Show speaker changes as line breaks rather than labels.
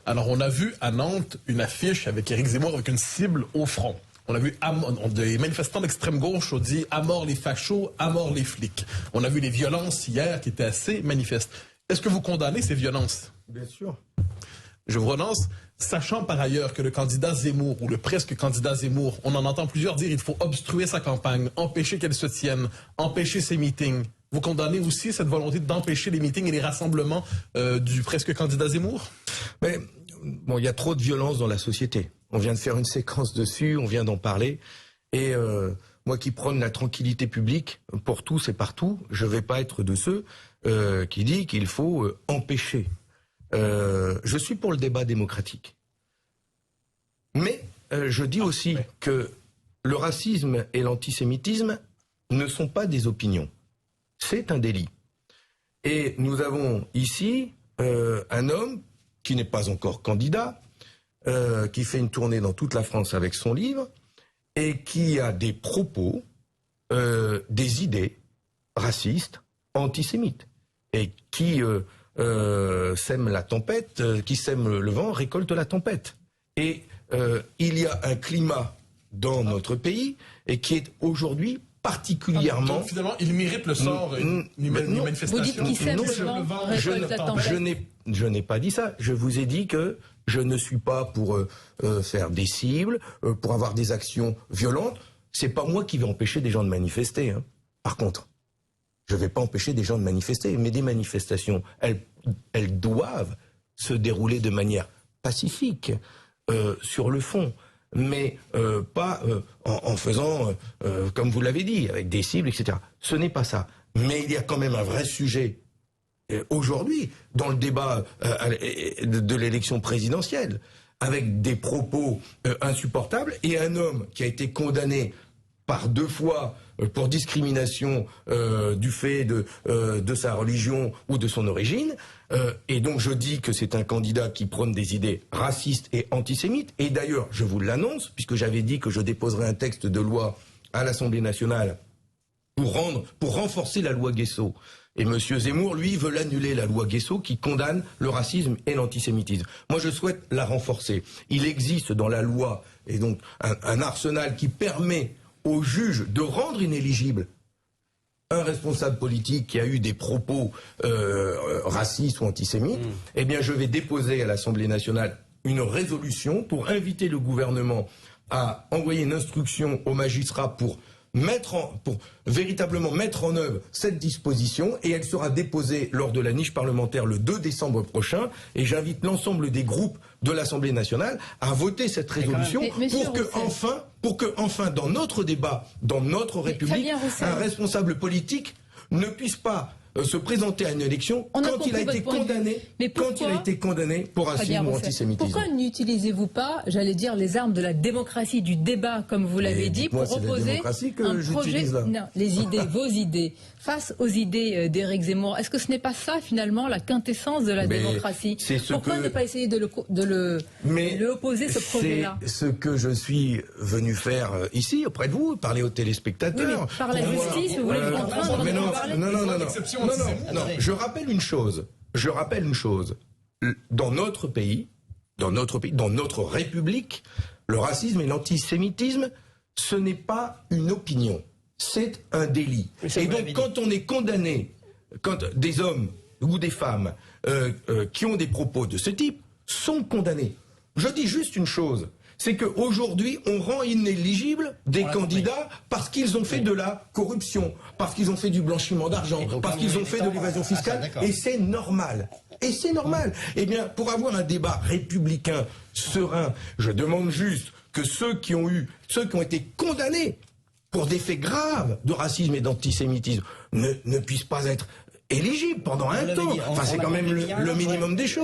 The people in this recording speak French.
Alors, on a vu à Nantes une affiche avec Éric Zemmour avec une cible au front. On a vu des manifestants d'extrême gauche ont dit « à mort les fachos, à mort les flics ». On a vu les violences hier qui étaient assez manifestes. Est-ce que vous condamnez ces violences?
Bien sûr.
Je vous relance, sachant par ailleurs que le candidat Zemmour, ou le presque candidat Zemmour, on en entend plusieurs dire qu'il faut obstruer sa campagne, empêcher qu'elle se tienne, empêcher ses meetings. Vous condamnez aussi cette volonté d'empêcher les meetings et les rassemblements du presque candidat Zemmour?
Mais bon, il y a trop de violence dans la société. On vient de faire une séquence dessus, on vient d'en parler. Et moi qui prône la tranquillité publique pour tous et partout, je ne vais pas être de ceux qui disent qu'il faut empêcher. Je suis pour le débat démocratique. Mais je dis aussi que le racisme et l'antisémitisme ne sont pas des opinions. C'est un délit. Et nous avons ici un homme qui n'est pas encore candidat, qui fait une tournée dans toute la France avec son livre, et qui a des propos, des idées racistes, antisémites, et qui sème la tempête, qui sème le vent, récolte la tempête. Et il y a un climat dans notre pays, et qui est aujourd'hui particulièrement...
Donc, finalement, il mérite le sort d'une manifestation.
Vous dites qu'il sème le vent, récolte la tempête.
Je n'ai pas dit ça. Je vous ai dit que je ne suis pas pour faire des cibles, pour avoir des actions violentes. C'est pas moi qui vais empêcher des gens de manifester. Hein. Par contre, je ne vais pas empêcher des gens de manifester. Mais des manifestations, elles doivent se dérouler de manière pacifique, sur le fond. Mais pas en faisant, comme vous l'avez dit, avec des cibles, etc. Ce n'est pas ça. Mais il y a quand même un vrai sujet aujourd'hui, dans le débat de l'élection présidentielle, avec des propos insupportables, et un homme qui a été condamné par 2 fois pour discrimination du fait de sa religion ou de son origine, et donc je dis que c'est un candidat qui prône des idées racistes et antisémites, et d'ailleurs, je vous l'annonce, puisque j'avais dit que je déposerai un texte de loi à l'Assemblée nationale pour renforcer la loi Guesso. Et M. Zemmour, lui, veut annuler la loi Guesso qui condamne le racisme et l'antisémitisme. Moi, je souhaite la renforcer. Il existe dans la loi, et donc un arsenal qui permet aux juges de rendre inéligible un responsable politique qui a eu des propos racistes ou antisémites. Eh bien, je vais déposer à l'Assemblée nationale une résolution pour inviter le gouvernement à envoyer une instruction aux magistrats pour véritablement mettre en œuvre cette disposition, et elle sera déposée lors de la niche parlementaire le 2 décembre prochain, et j'invite l'ensemble des groupes de l'Assemblée nationale à voter cette résolution pour que enfin dans notre débat, dans notre République, un responsable politique ne puisse pas se présenter à une élection quand il a été condamné pour racisme ou antisémitisme.
Pourquoi n'utilisez-vous pas, j'allais dire, les armes de la démocratie, du débat, comme vous l'avez dit, pour opposer un projet, non, les idées, vos idées, face aux idées d'Éric Zemmour? Est-ce que ce n'est pas ça, finalement, la quintessence de la démocratie? Pourquoi ne pas essayer de l'opposer, ce projet-là?
C'est ce que je suis venu faire ici, auprès de vous, parler aux téléspectateurs.
Oui, par la justice, vous voulez nous contraindre de parler?
Non, je rappelle une chose. Dans notre pays, dans notre République, le racisme et l'antisémitisme, ce n'est pas une opinion, c'est un délit. Et donc, quand on est condamné, quand des hommes ou des femmes qui ont des propos de ce type sont condamnés, je dis juste une chose. C'est qu'aujourd'hui, on rend inéligibles des candidats parce qu'ils ont fait de la corruption, parce qu'ils ont fait du blanchiment d'argent, parce qu'ils ont fait de l'évasion fiscale, et c'est normal. Et c'est normal. Eh bien, pour avoir un débat républicain serein, je demande juste que ceux qui ont été condamnés pour des faits graves de racisme et d'antisémitisme ne puissent pas être éligibles pendant un temps. Enfin, c'est quand même le minimum des choses.